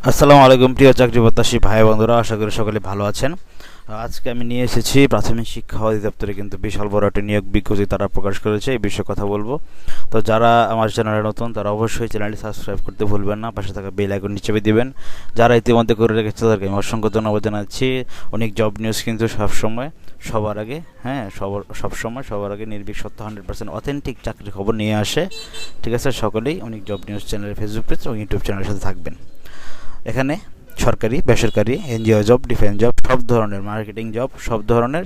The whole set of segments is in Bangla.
আসসালামু আলাইকুম প্রিয় চাকরি প্রত্যাশী ভাই বন্ধুরা, আশা করি সকলে ভালো আছেন। আজকে আমি নিয়ে এসেছি প্রাথমিক শিক্ষা অধিদপ্তরে কিন্তু বিশাল বড় একটা নিয়োগ বিজ্ঞপ্তি তারা প্রকাশ করেছে, এই বিষয়ে কথা বলবো। তো যারা আমার চ্যানেলে নতুন তারা অবশ্যই চ্যানেলটি সাবস্ক্রাইব করতে ভুলবেন না, পাশে থাকা বেল আইকন চেপে দিবেন। যারা ইতিমধ্যে করে রেখেছে তাদেরকে আমি অসংখ্য ধন্যবাদ জানাচ্ছি। অনেক জব নিউজ কিন্তু সবসময় সবার আগে সবসময় সবার আগে নির্ভীক সত্য 100% অথেন্টিক চাকরির খবর নিয়ে আসে। ঠিক আছে, সকলেই অনেক জব নিউজ চ্যানেলের ফেসবুক পেজ এবং ইউটিউব চ্যানেলের সাথে থাকবেন। এখানে সরকারি, বেসরকারি, এনজিও জব, ডিফেন্স জব, সব ধরনের মার্কেটিং জব, সব ধরনের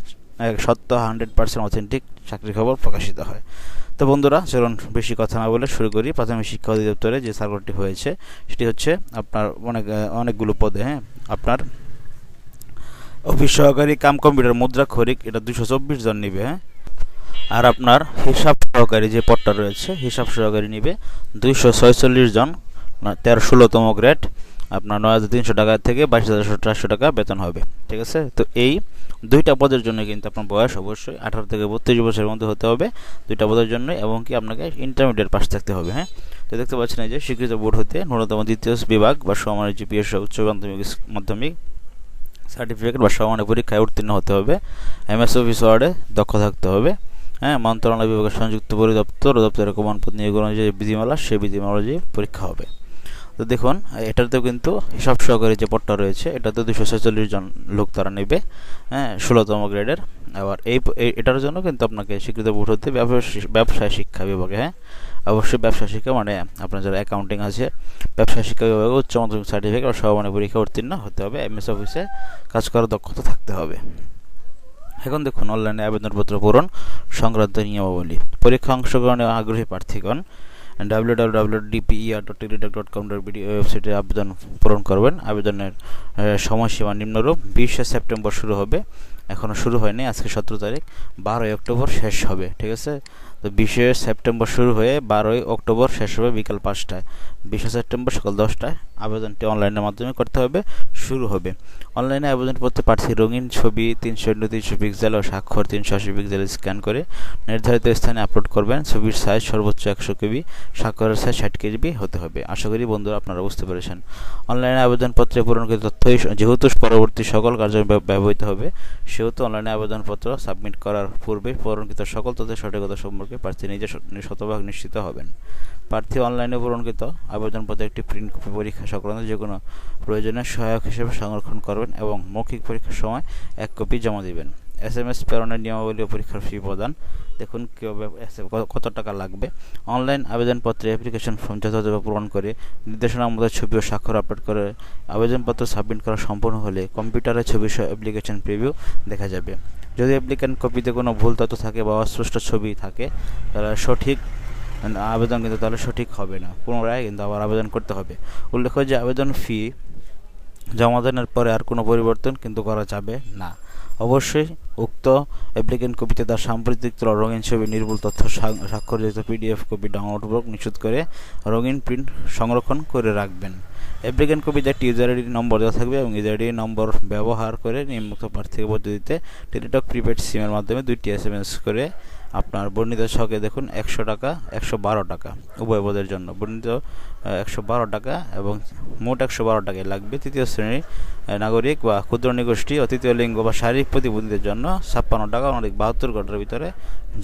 সত্য 100% অথেন্টিক চাকরির খবর প্রকাশিত হয়। তো বন্ধুরা, চলুন বেশি কথা না বলে শুরু করি। প্রাথমিক শিক্ষা অধিদপ্তরে যে সার্কুলারটি হয়েছে সেটি হচ্ছে আপনার অনেকগুলো পদে। আপনার অফিস সহকারী কাম কম্পিউটার মুদ্রা খরিক, এটা 224 জন নিবে। আর আপনার হিসাব সহকারী যে পদটা রয়েছে, হিসাব সহকারী নিবে 246 জন, 16তম গ্রেড। আপনার 9,300 টাকা থেকে 22,400 টাকা বেতন হবে। ঠিক আছে, তো এই দুইটা পদের জন্য কিন্তু আপনার বয়স অবশ্যই 18 থেকে 32 বছরের মধ্যে হতে হবে, দুইটা পদের জন্য, এবং কি আপনাকে ইন্টারমিডিয়েট পাস থাকতে হবে। তো দেখতে পাচ্ছেন এই যে স্বীকৃত বোর্ড হতে ন্যূনতম দ্বিতীয় বিভাগ বা সমমানের জিপিএ উচ্চ মাধ্যমিক সার্টিফিকেট বা সমমানের পরীক্ষায় উত্তীর্ণ হতে হবে। এমএস অফিস ওয়ার্ডে দক্ষ থাকতে হবে। মন্ত্রণালয় বিভাগের সংযুক্ত পরিদপ্তর ও দপ্তরের প্রমাণপত্র নিয়োগ অনুযায়ী বিধিমালা, সেই বিধিমালা অনুযায়ী পরীক্ষা হবে। তো দেখুন, এটাতেও কিন্তু হিসাব সহকারী যে পদটা রয়েছে এটাতে 246 জন লোক তারা নেবে, 16তম গ্রেডের। আবার এটার জন্য কিন্তু আপনাকে স্বীকৃত বোর্ড হতে ব্যবসায় শিক্ষা বিভাগে, অবশ্যই ব্যবসায় শিক্ষা মানে আপনার যারা অ্যাকাউন্টিং আছে, ব্যবসায় শিক্ষা বিভাগে উচ্চ মাধ্যমিক সার্টিফিকেট বা সমমানের পরীক্ষা উত্তীর্ণ হতে হবে। এমএস অফিসে কাজ করার দক্ষতা থাকতে হবে। এখন দেখুন, অনলাইনে আবেদনপত্র পূরণ সংক্রান্ত নিয়মাবলী। পরীক্ষা অংশগ্রহণে আগ্রহী প্রার্থীগণ www.dper.telidoc.com.bd ওয়েবসাইটে আবেদন পূরণ করবেন। আবেদনের সময়সীমা নিম্নরূপ: 20 সেপ্টেম্বর শুরু হবে, এখনও শুরু হয়নি, আজকে 17 তারিখ, 12 অক্টোবর শেষ হবে। ঠিক আছে, তো 20 সেপ্টেম্বর শুরু হয়ে 12 অক্টোবর শেষ হবে বিকাল 5টায়। 20 সেপ্টেম্বর সকাল 10টায় আবেদনটি অনলাইনের মাধ্যমে করতে হবে, শুরু হবে। অনলাইনে আবেদন করতে প্রার্থী রঙিন ছবি 300x300 পিক্সেল ও স্বাক্ষর 380 পিক্সেল স্ক্যান করে নির্ধারিত স্থানে আপলোড করবেন। ছবির সাইজ সর্বোচ্চ 100 কেবি, স্বাক্ষরের সাইজ 60 কেবি হতে হবে। আশা করি বন্ধুরা আপনারা বুঝতে পেরেছেন। অনলাইনে আবেদনপত্রে পূরণকৃত তথ্য যেহেতু পরবর্তী সকল কার্য ব্যবহৃত হবে, সেহেতু অনলাইনে আবেদনপত্র সাবমিট করার পূর্বে পূরণকৃত সকল তথ্যের সঠিকতা সম্পর্কে প্রার্থী নিজে শতভাগ নিশ্চিত হবেন। প্রার্থী অনলাইনে পূরণকৃত আবেদনপত্রে একটি প্রিন্ট কপি পরীক্ষা সংক্রান্ত যে কোনো প্রয়োজনীয় সহায়ক হিসেবে সংরক্ষণ করবেন এবং মৌখিক পরীক্ষার সময় 1 কপি জমা দিবেন। SMS প্রেরণের নিয়মাবলী ও পরীক্ষার ফি প্রদান। দেখুন কীভাবে কত টাকা লাগবে। অনলাইন আবেদনপত্রে অ্যাপ্লিকেশন ফর্ম যথাযথভাবে পূরণ করে নির্দেশনা মতো ছবি ও স্বাক্ষর আপলোড করে আবেদনপত্র সাবমিট করা সম্পূর্ণ হলে কম্পিউটারে ছবি সহ অ্যাপ্লিকেশন প্রিভিউ দেখা যাবে। যদি অ্যাপ্লিকেন্ট কপিতে কোনো ভুল তথ্য থাকে বা অস্পষ্ট ছবি থাকে, তাহলে আবেদন কিন্তু তাহলে সঠিক হবে না, পুনরায় কিন্তু আবার আবেদন করতে হবে। উল্লেখ্য যে আবেদন ফি জমা দানের পরে আর কোনো পরিবর্তন কিন্তু করা যাবে না। অবশ্যই উক্ত অ্যাপ্লিকেন্ট কপিতে তার সাম্প্রতিক তোলা রঙিন ছবি, নির্ভুল তথ্য স্বাক্ষরিত PDF কপি ডাউনলোডপূর্বক নিশ্চিত করে রঙিন প্রিন্ট সংরক্ষণ করে রাখবেন। অ্যাপ্লিকেন্ট কপিতে একটি ইউজার আইডি নম্বর দেওয়া থাকবে এবং ইউজার আইডি নম্বর ব্যবহার করে নিম্নোক্ত প্রার্থী পদ্ধতিতে টেলিটক প্রিপেড সিমের মাধ্যমে 2টি SMS করে আপনার বর্ণিত ছকে দেখুন 100 টাকা, 112 টাকা উভয় পদের জন্য বর্ণিত 112 টাকা এবং মোট 112 টাকায় লাগবে। তৃতীয় শ্রেণীর নাগরিক বা ক্ষুদ্র নিগোষ্ঠী ও তৃতীয় লিঙ্গ বা শারীরিক প্রতিবন্ধীদের জন্য 56 টাকা অনধিক 72 ঘন্টার ভিতরে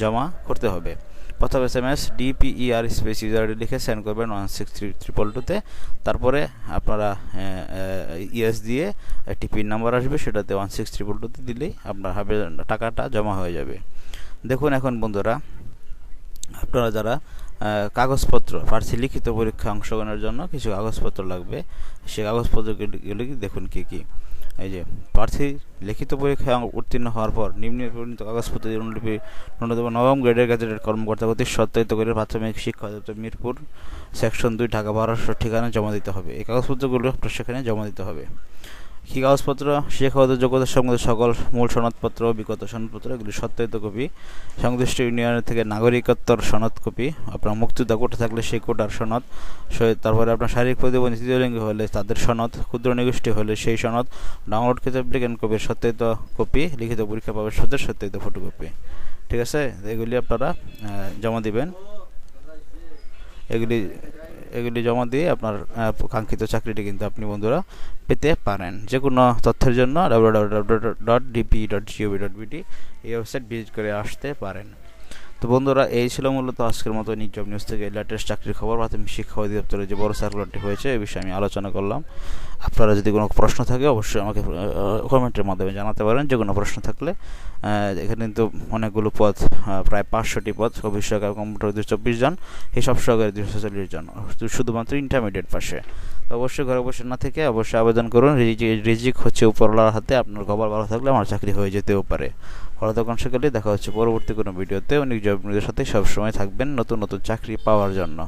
জমা করতে হবে। প্রথম SMS DPER space user ID লিখে সেন্ড করবেন 163222-তে। তারপরে আপনারা ইয়েস দিয়ে একটি পিন নাম্বার আসবে, সেটাতে 163222-তে দিলেই আপনার টাকাটা জমা হয়ে যাবে। দেখুন এখন বন্ধুরা, আপনারা যারা কাগজপত্র প্রার্থী লিখিত পরীক্ষা অংশগ্রহণের জন্য কিছু কাগজপত্র লাগবে, সেই কাগজপত্রগুলি দেখুন কী কী। এই যে প্রার্থী লিখিত পরীক্ষায় উত্তীর্ণ হওয়ার পর নিম্নলিখিত কাগজপত্র অনুলিপি ন্যূনতম 9ম গ্রেডের গ্যাজেটেড কর্মকর্তা কর্তৃক সত্যায়িত করে প্রাথমিক শিক্ষা অধিদপ্তর মিরপুর সেকশন 2 ঢাকা 1200 ঠিকানা জমা দিতে হবে। এই কাগজপত্রগুলো আপনার সেখানে জমা দিতে হবে। কী কাগজপত্র? শিক্ষাগত যোগ্যতার সঙ্গে সকল মূল সনদপত্র, বিগত সনদপত্র, এগুলি সত্যায়িত কপি, সংশ্লিষ্ট ইউনিয়নের থেকে নাগরিকত্বর সনদ কপি, আপনার মুক্তিযোদ্ধা কোটা থাকলে সেই কোটার সনদ, তারপরে আপনার শারীরিক প্রতিবন্ধী তৃতীয় লিঙ্গ হলে তাদের সনদ, ক্ষুদ্র নিগোষ্ঠী হলে সেই সনদ, ডাউনলোডকৃত অ্যাপ্লিকেন্ট কপির সত্যায়িত কপি, লিখিত পরীক্ষা প্রবেশপত্রের সত্যায়িত ফটোকপি। ঠিক আছে, এগুলি আপনারা জমা দিবেন। এগুলি জমা দিয়ে আপনার কাঙ্ক্ষিত চাকরিটি কিন্তু আপনি বন্ধুরা পেতে পারেন। যে কোনো তথ্যের জন্য www.dpe.gov.bt এই ওয়েবসাইট ভিজিট করে আসতে পারেন। তো বন্ধুরা, এই ছিল মূলত আজকের মতো জব নিউজ থেকে লেটেস্ট চাকরির খবর। প্রাথমিক শিক্ষা অধিদপ্তরের যে বড় সার্কুলারটি হয়েছে এই বিষয়ে আমি আলোচনা করলাম। আপনারা যদি কোনো প্রশ্ন থাকে অবশ্যই আমাকে কমেন্টের মাধ্যমে জানাতে পারেন। যে কোনো প্রশ্ন থাকলে এখানে কিন্তু অনেকগুলো পদ, প্রায় 500টি পদ, অফিস সহকারী কম্পিউটার 224 জন, হিসাব সহকারী 240 জন, শুধুমাত্র ইন্টারমিডিয়েট পাশে। তো অবশ্যই ঘরে বসে না থেকে অবশ্যই আবেদন করুন। রিজিক হচ্ছে উপরওয়ালার হাতে। আপনার খবর ভালো থাকলে আমার চাকরি হয়ে যেতেও পারে। ভালো থাকুন সকলে। দেখা হচ্ছে পরবর্তী কোনো ভিডিওতে। অনেক জব নিউজের সাথে সবসময় থাকবেন নতুন নতুন চাকরি পাওয়ার জন্য।